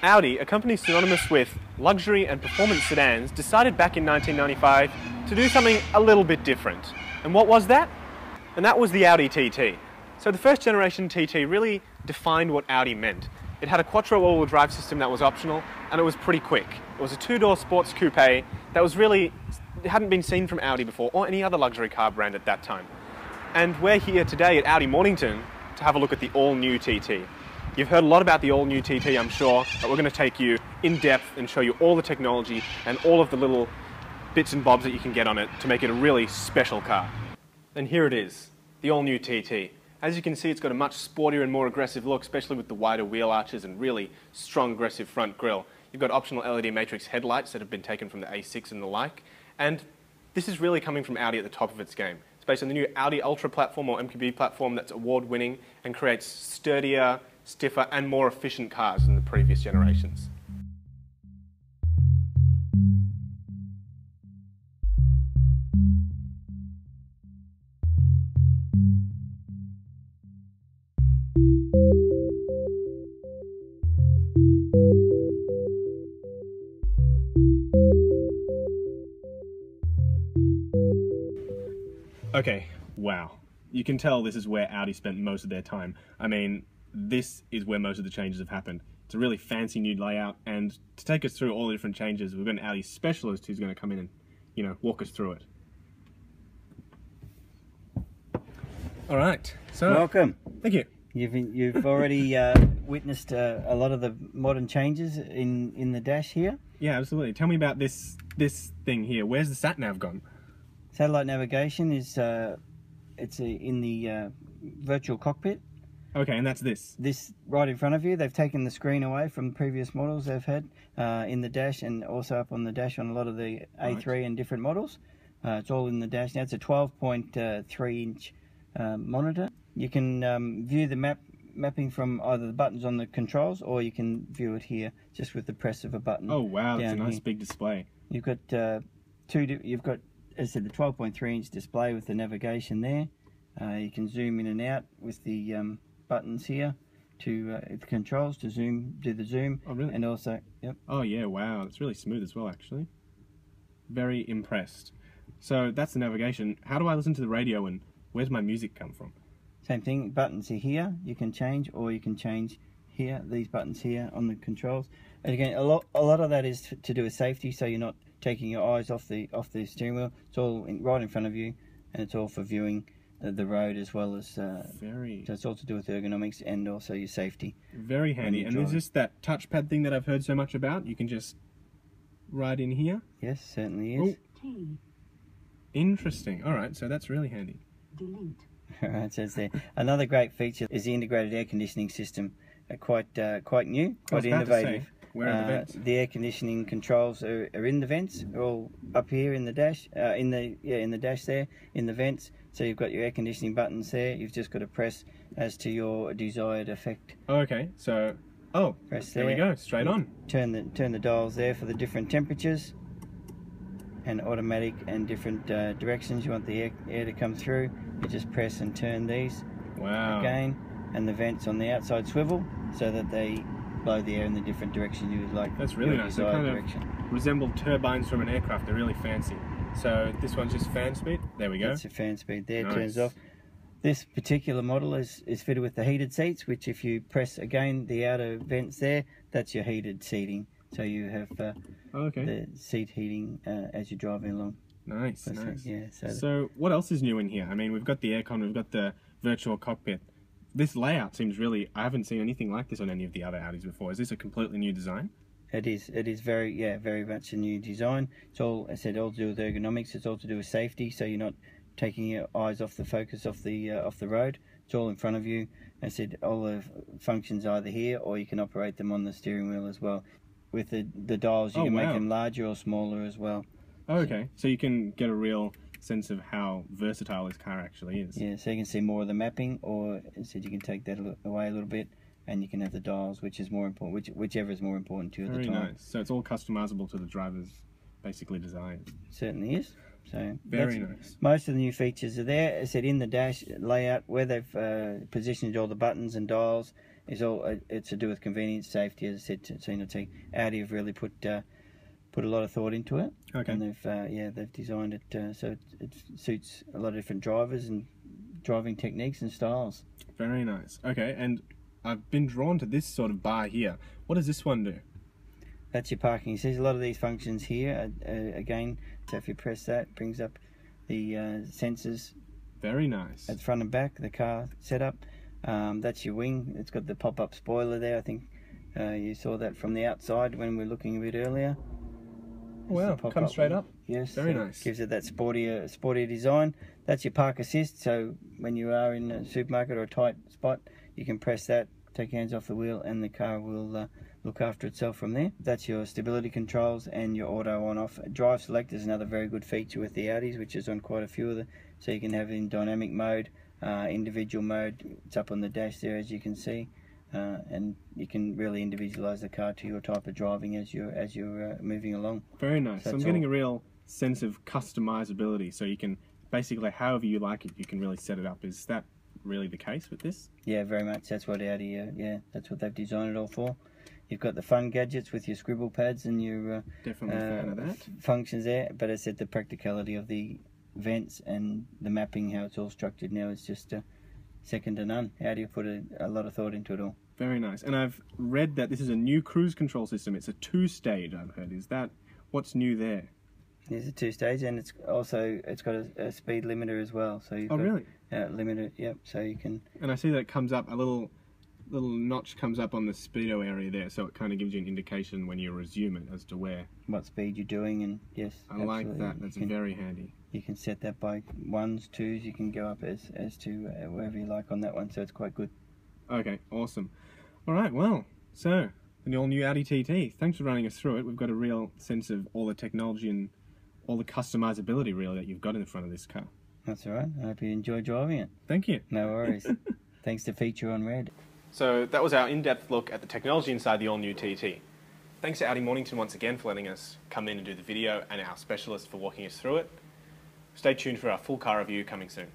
Audi, a company synonymous with luxury and performance sedans, decided back in 1995 to do something a little bit different. And what was that? And that was the Audi TT. So the first generation TT really defined what Audi meant. It had a quattro all-wheel drive system that was optional, and it was pretty quick. It was a two-door sports coupe that was really, it hadn't been seen from Audi before, or any other luxury car brand at that time. And we're here today at Audi Mornington to have a look at the all-new TT. You've heard a lot about the all-new TT, I'm sure, but we're going to take you in depth and show you all the technology and all of the little bits and bobs that you can get on it to make it a really special car. And here it is, the all-new TT. As you can see, it's got a much sportier and more aggressive look, especially with the wider wheel arches and really strong, aggressive front grille. You've got optional LED matrix headlights that have been taken from the A6 and the like, and this is really coming from Audi at the top of its game. It's based on the new Audi Ultra platform, or MQB platform, that's award-winning and creates sturdier, stiffer and more efficient cars than the previous generations. Okay, wow. You can tell this is where Audi spent most of their time. I mean, this is where most of the changes have happened. It's a really fancy new layout, and to take us through all the different changes, we've got an Audi Specialist who's going to come in and, walk us through it. All right. So welcome. Thank you. You've already witnessed a lot of the modern changes in the dash here. Yeah, absolutely. Tell me about this thing here. Where's the sat nav gone? Satellite navigation is in the virtual cockpit. Okay, and that's this. This right in front of you. They've taken the screen away from previous models they've had in the dash, and also up on the dash on a lot of the A3 and different models. It's all in the dash now. It's a 12.3-inch monitor. You can view the mapping from either the buttons on the controls, or you can view it here just with the press of a button. Oh wow, that's a nice here. Big display. You've got you've got, as I said, the 12.3-inch display with the navigation there. You can zoom in and out with the buttons here to the controls to do the zoom. Oh really? And also, yep. Oh yeah, wow, it's really smooth as well actually. Very impressed. So that's the navigation. How do I listen to the radio, and where's my music come from? Same thing, buttons are here, you can change, or you can change here, these buttons here on the controls. And again, a lot of that is to do with safety, so you're not taking your eyes off the steering wheel. It's all right in front of you, and it's all for viewing the road, as well as so it's all to do with ergonomics and also your safety. Very handy. And there's just that touchpad thing that I've heard so much about. You can just right in here. Yes, certainly is. Oh. Interesting. All right, so that's really handy. Delete. All right, so it's there. Another great feature is the integrated air conditioning system. Quite new, quite innovative. Where are the vents? The air conditioning controls are in the vents. They're all up here in the dash, in the dash there, in the vents. So you've got your air conditioning buttons there. You've just got to press as to your desired effect. Oh, okay, so press there we go, straight on. Turn the dials there for the different temperatures, and automatic and different directions you want the air to come through. You just press and turn these. Wow. Again, and the vents on the outside swivel so that they blow the air in the different direction you would like. That's really nice. They kind of resemble turbines from an aircraft. They're really fancy. So this one's just fan speed. There we go. That's your fan speed there. Nice. Turns off. This particular model is fitted with the heated seats, which if you press again the outer vents there, that's your heated seating. So you have the seat heating as you're driving along. Nice, nice. Yeah. So what else is new in here? I mean, we've got the aircon, we've got the virtual cockpit. This layout seems really, I haven't seen anything like this on any of the other Audis before. Is this a completely new design? It is very much a new design. It's all, I said, all to do with ergonomics. It's all to do with safety, so you're not taking your eyes off the focus of the road. It's all in front of you. I said all the functions are either here, or you can operate them on the steering wheel as well. With the dials, you can make them larger or smaller as well. Oh, okay, so you can get a real sense of how versatile this car actually is. Yeah, so you can see more of the mapping, or instead you can take that away a little bit, and you can have the dials, which is more important, whichever is more important to you at the time. Very nice. So it's all customizable to the driver's basically desires. Certainly is. So very nice. Most of the new features are there. As I said, in the dash layout where they've positioned all the buttons and dials, is all it's to do with convenience, safety. As I said, Audi have really put a lot of thought into it. Okay. And they've designed it so it suits a lot of different drivers and driving techniques and styles. Very nice. Okay, and I've been drawn to this sort of bar here. What does this one do? That's your parking. So there's a lot of these functions here. Again, so if you press that, it brings up the sensors. Very nice. At front and back, the car setup. That's your wing. It's got the pop-up spoiler there. I think you saw that from the outside when we were looking a bit earlier. Wow, comes straight up. Yes. Very nice. Gives it that sportier design. That's your park assist. So when you are in a supermarket or a tight spot, you can press that, take your hands off the wheel, and the car will look after itself from there. That's your stability controls and your auto on-off. Drive select is another very good feature with the Audis, which is on quite a few of them. So you can have it in dynamic mode, individual mode. It's up on the dash there, as you can see, and you can really individualize the car to your type of driving as you're moving along. Very nice. So I'm getting a real sense of customizability. So you can basically, however you like it, you can really set it up. Is that really the case with this? Yeah, very much. That's what Audi, that's what they've designed it all for. You've got the fun gadgets with your scribble pads and your definitely a fan of that. Functions there, but I said the practicality of the vents and the mapping, how it's all structured now, is just second to none. Audi put a lot of thought into it all. Very nice. And I've read that this is a new cruise control system. It's a 2-stage, I've heard. Is that what's new there? There's a 2-stage, and it's got a speed limiter as well. So you've really? Limiter, yep. So you can. And I see that it comes up, a little notch comes up on the speedo area there, so it kind of gives you an indication when you resume it as to what speed you're doing, and yes. I like that. That's very handy. You can set that by 1s, 2s. You can go up as to wherever you like on that one. So it's quite good. Okay, awesome. All right, well, so the all-new Audi TT. Thanks for running us through it. We've got a real sense of all the technology and all the customizability, really, that you've got in the front of this car. That's all right. I hope you enjoy driving it. Thank you. No worries. Thanks to Feature on Red. So that was our in-depth look at the technology inside the all-new TT. Thanks to Audi Mornington once again for letting us come in and do the video, and our specialist for walking us through it. Stay tuned for our full car review coming soon.